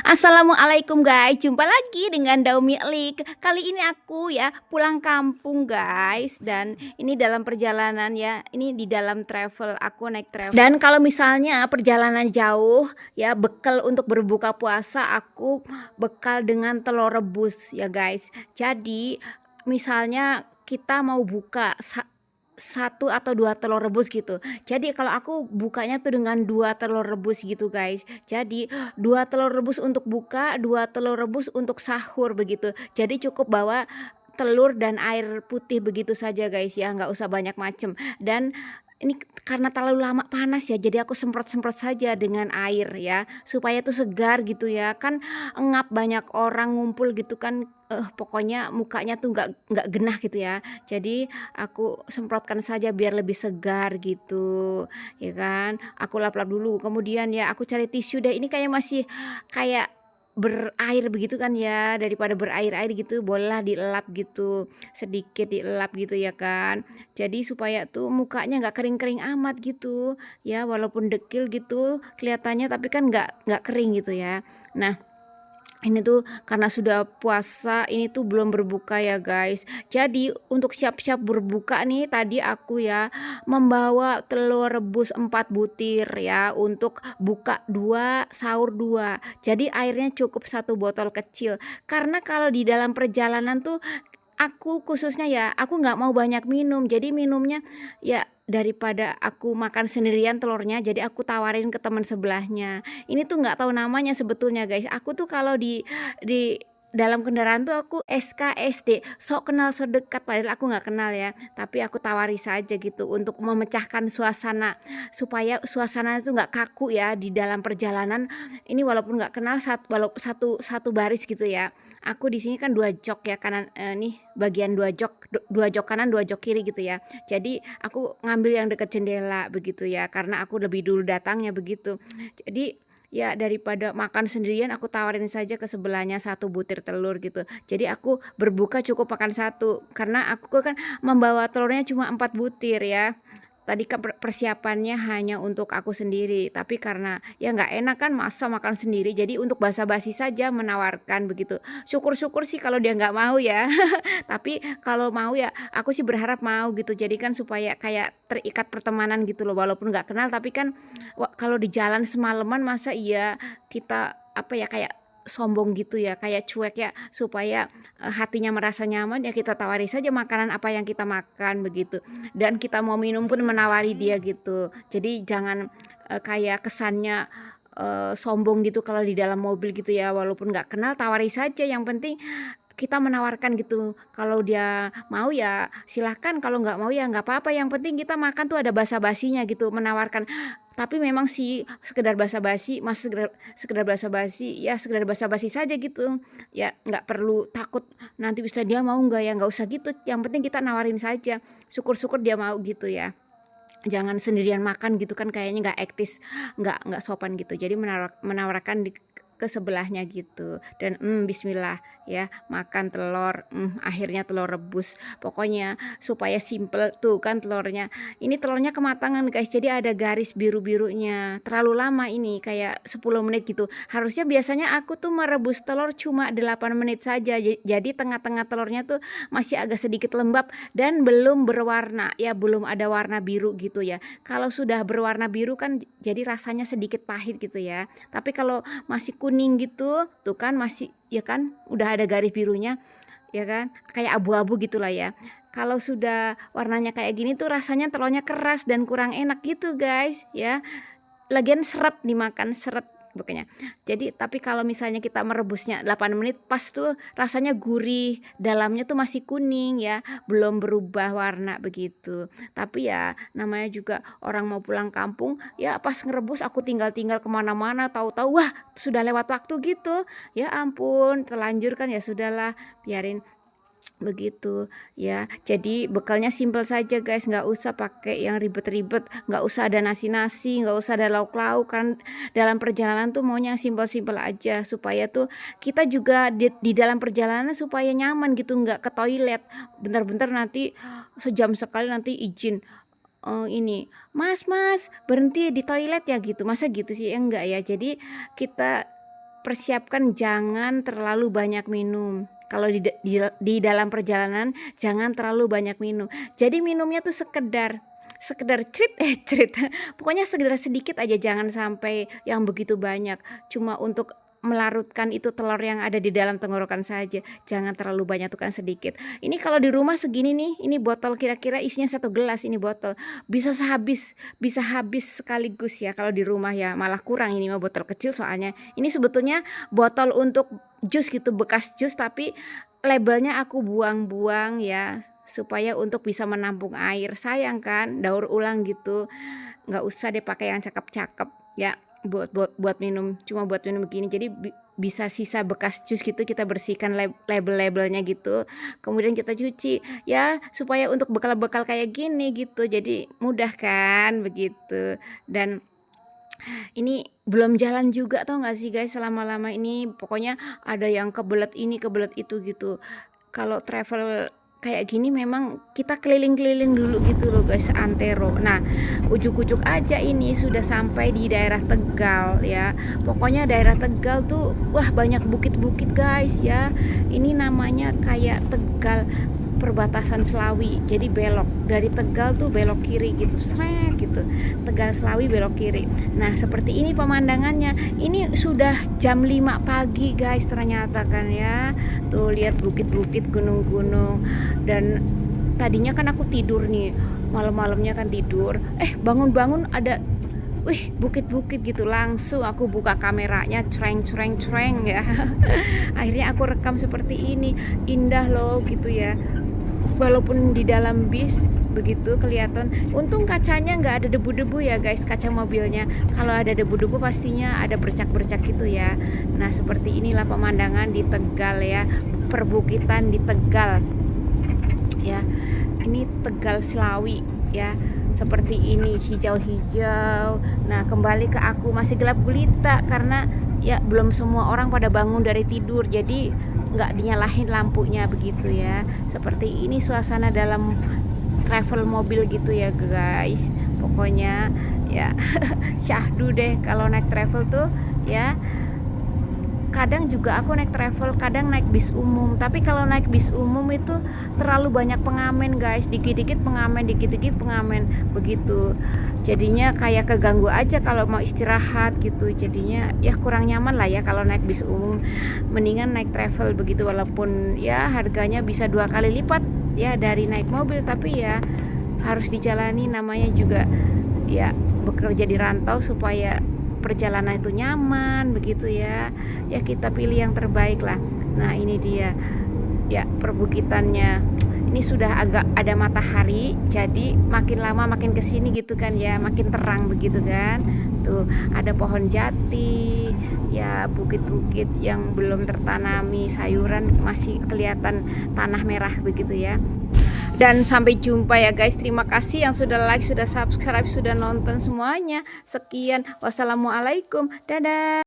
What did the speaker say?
Assalamualaikum guys, jumpa lagi dengan Daumi Lik. Kali ini aku ya pulang kampung guys, dan ini dalam perjalanan ya, ini di dalam travel, aku naik travel. Dan kalau misalnya perjalanan jauh ya, bekal untuk berbuka puasa aku bekal dengan telur rebus ya guys. Jadi misalnya kita mau buka satu atau dua telur rebus gitu. Jadi kalau aku bukanya tuh dengan dua telur rebus gitu guys. Jadi dua telur rebus untuk buka, dua telur rebus untuk sahur begitu. Jadi cukup bawa telur dan air putih begitu saja guys ya, nggak usah banyak macem. Dan ini karena terlalu lama panas ya, jadi aku semprot-semprot saja dengan air ya, supaya tuh segar gitu ya. Kan engap banyak orang ngumpul gitu kan, pokoknya mukanya tuh nggak genah gitu ya. Jadi aku semprotkan saja biar lebih segar gitu, ya kan. Aku lap-lap dulu, kemudian ya aku cari tisu deh. Ini kayak masih kayak berair begitu kan ya, daripada berair-air gitu bolehlah dielap gitu, sedikit dielap gitu ya kan. Jadi supaya tuh mukanya nggak kering-kering amat gitu ya, walaupun dekil gitu kelihatannya tapi kan nggak kering gitu ya. Nah, ini tuh karena sudah puasa, ini tuh belum berbuka ya guys. Jadi untuk siap-siap berbuka nih, tadi aku ya membawa telur rebus 4 butir ya, untuk buka 2, sahur 2. Jadi airnya cukup 1 botol kecil. Karena kalau di dalam perjalanan tuh aku khususnya ya, aku nggak mau banyak minum. Jadi minumnya ya daripada aku makan sendirian telurnya, jadi aku tawarin ke teman sebelahnya. Ini tuh nggak tahu namanya sebetulnya guys. Aku tuh kalau di dalam kendaraan tuh aku SKSD, sok kenal sok dekat, padahal aku nggak kenal ya. Tapi aku tawari saja gitu untuk memecahkan suasana, supaya suasana itu nggak kaku ya di dalam perjalanan. Ini walaupun nggak kenal, satu baris gitu ya. Aku di sini kan 2 jok ya, kanan nih bagian 2 jok, 2 jok kanan 2 jok kiri gitu ya. Jadi aku ngambil yang dekat jendela begitu ya, karena aku lebih dulu datangnya begitu. Jadi ya daripada makan sendirian, aku tawarin saja ke sebelahnya 1 butir telur gitu. Jadi aku berbuka cukup makan 1, karena aku kan membawa telurnya cuma 4 butir ya. Tadi kan persiapannya hanya untuk aku sendiri, tapi karena ya nggak enak kan masa makan sendiri, jadi untuk basa-basi saja menawarkan begitu. Syukur-syukur sih kalau dia nggak mau ya. Tapi kalau mau ya aku sih berharap mau gitu. Jadi kan supaya kayak terikat pertemanan gitu loh, walaupun nggak kenal tapi kan kalau di jalan semalaman masa iya kita apa ya, kayak sombong gitu ya, kayak cuek ya, supaya hatinya merasa nyaman ya kita tawari saja makanan apa yang kita makan begitu. Dan kita mau minum pun menawari dia gitu. Jadi jangan kayak kesannya sombong gitu kalau di dalam mobil gitu ya, walaupun nggak kenal tawari saja, yang penting kita menawarkan gitu. Kalau dia mau ya silahkan, kalau nggak mau ya nggak apa-apa, yang penting kita makan tuh ada basa-basinya gitu, menawarkan. Tapi memang sih sekedar basa-basi, mas sekedar basa-basi ya, sekedar basa-basi saja gitu ya, nggak perlu takut nanti bisa dia mau nggak ya, nggak usah gitu, yang penting kita nawarin saja, syukur-syukur dia mau gitu ya. Jangan sendirian makan gitu kan, kayaknya nggak etis, nggak sopan gitu. Jadi menawarkan ke sebelahnya gitu. Dan bismillah ya, makan telur, akhirnya telur rebus. Pokoknya supaya simple tuh kan telurnya. Ini telurnya kematangan guys, jadi ada garis biru-birunya. Terlalu lama ini, kayak 10 menit gitu. Harusnya biasanya aku tuh merebus telur cuma 8 menit saja. Jadi tengah-tengah telurnya tuh masih agak sedikit lembab dan belum berwarna ya, belum ada warna biru gitu ya. Kalau sudah berwarna biru kan jadi rasanya sedikit pahit gitu ya. Tapi kalau masih kuning gitu tuh kan, masih ya kan udah ada garis birunya ya kan, kayak abu-abu gitulah ya. Kalau sudah warnanya kayak gini tuh rasanya telurnya keras dan kurang enak gitu guys ya. Lagian seret dimakan, seret pokoknya. Jadi tapi kalau misalnya kita merebusnya 8 menit pas tuh rasanya gurih, dalamnya tuh masih kuning ya, belum berubah warna begitu. Tapi ya namanya juga orang mau pulang kampung ya, pas ngerebus aku tinggal-tinggal kemana-mana, tahu-tahu wah sudah lewat waktu gitu. Ya ampun, terlanjur kan, ya sudahlah, biarin begitu ya. Jadi bekalnya simpel saja guys, nggak usah pakai yang ribet-ribet, nggak usah ada nasi-nasi, nggak usah ada lauk-lauk, kan dalam perjalanan tuh maunya yang simpel-simpel aja, supaya tuh kita juga di dalam perjalanan supaya nyaman gitu, nggak ke toilet bentar-bentar, nanti sejam sekali nanti izin, ini mas berhenti di toilet ya gitu, masa gitu sih, enggak ya. Jadi kita persiapkan jangan terlalu banyak minum. Kalau di dalam perjalanan jangan terlalu banyak minum. Jadi minumnya tuh sekedar cerit pokoknya sekedar sedikit aja, jangan sampai yang begitu banyak, cuma untuk melarutkan itu telur yang ada di dalam tenggorokan saja, jangan terlalu banyak, tuh kan sedikit. Ini kalau di rumah segini nih, ini botol kira-kira isinya 1 gelas, ini botol bisa habis sekaligus ya kalau di rumah ya, malah kurang ini mah botol kecil, soalnya ini sebetulnya botol untuk jus gitu, bekas jus, tapi labelnya aku buang-buang ya supaya untuk bisa menampung air. Sayang kan daur ulang gitu, nggak usah deh pakai yang cakep-cakep ya, buat minum, cuma buat minum begini. Jadi bisa sisa bekas jus gitu kita bersihkan label-labelnya gitu, kemudian kita cuci ya supaya untuk bekal-bekal kayak gini gitu, jadi mudah kan begitu. Dan ini belum jalan juga, tau gak sih guys, selama-lama ini pokoknya ada yang kebelet ini kebelet itu gitu. Kalau travel kayak gini memang kita keliling-keliling dulu gitu loh guys, antero. Nah ujuk-ujuk aja ini sudah sampai di daerah Tegal ya. Pokoknya daerah Tegal tuh wah banyak bukit-bukit guys ya. Ini namanya kayak Tegal perbatasan Slawi, jadi belok dari Tegal tuh belok kiri gitu, srek gitu, Tegal Slawi belok kiri. Nah seperti ini pemandangannya. Ini sudah jam 5 pagi guys ternyata kan ya, tuh lihat bukit-bukit, gunung-gunung. Dan tadinya kan aku tidur nih, malam-malamnya kan tidur, bangun-bangun ada bukit-bukit gitu, langsung aku buka kameranya, cereng ya. Akhirnya aku rekam seperti ini, indah loh gitu ya, walaupun di dalam bis begitu kelihatan. Untung kacanya nggak ada debu-debu ya guys, kaca mobilnya. Kalau ada debu-debu pastinya ada bercak-bercak gitu ya. Nah seperti inilah pemandangan di Tegal ya, perbukitan di Tegal ya. Ini Tegal Slawi ya, seperti ini hijau-hijau. Nah kembali ke aku, masih gelap gulita karena ya belum semua orang pada bangun dari tidur, jadi nggak dinyalahin lampunya begitu ya. Seperti ini suasana dalam travel mobil gitu ya guys, pokoknya ya syahdu deh kalau naik travel tuh ya. Kadang juga aku naik travel, kadang naik bis umum. Tapi kalau naik bis umum itu terlalu banyak pengamen guys, dikit-dikit pengamen, dikit-dikit pengamen begitu. Jadinya kayak keganggu aja kalau mau istirahat gitu. Jadinya ya kurang nyaman lah ya kalau naik bis umum. Mendingan naik travel begitu, walaupun ya harganya bisa 2 kali lipat ya dari naik mobil, tapi ya harus dijalani, namanya juga ya bekerja di rantau supaya perjalanan itu nyaman begitu ya. Ya kita pilih yang terbaik lah. Nah ini dia ya perbukitannya. Ini sudah agak ada matahari, jadi makin lama makin kesini gitu kan ya, makin terang begitu kan. Tuh ada pohon jati ya, bukit-bukit yang belum tertanami sayuran, masih kelihatan tanah merah begitu ya. Dan sampai jumpa ya guys. Terima kasih yang sudah like, sudah subscribe, sudah nonton semuanya. Sekian, wassalamualaikum, dadah.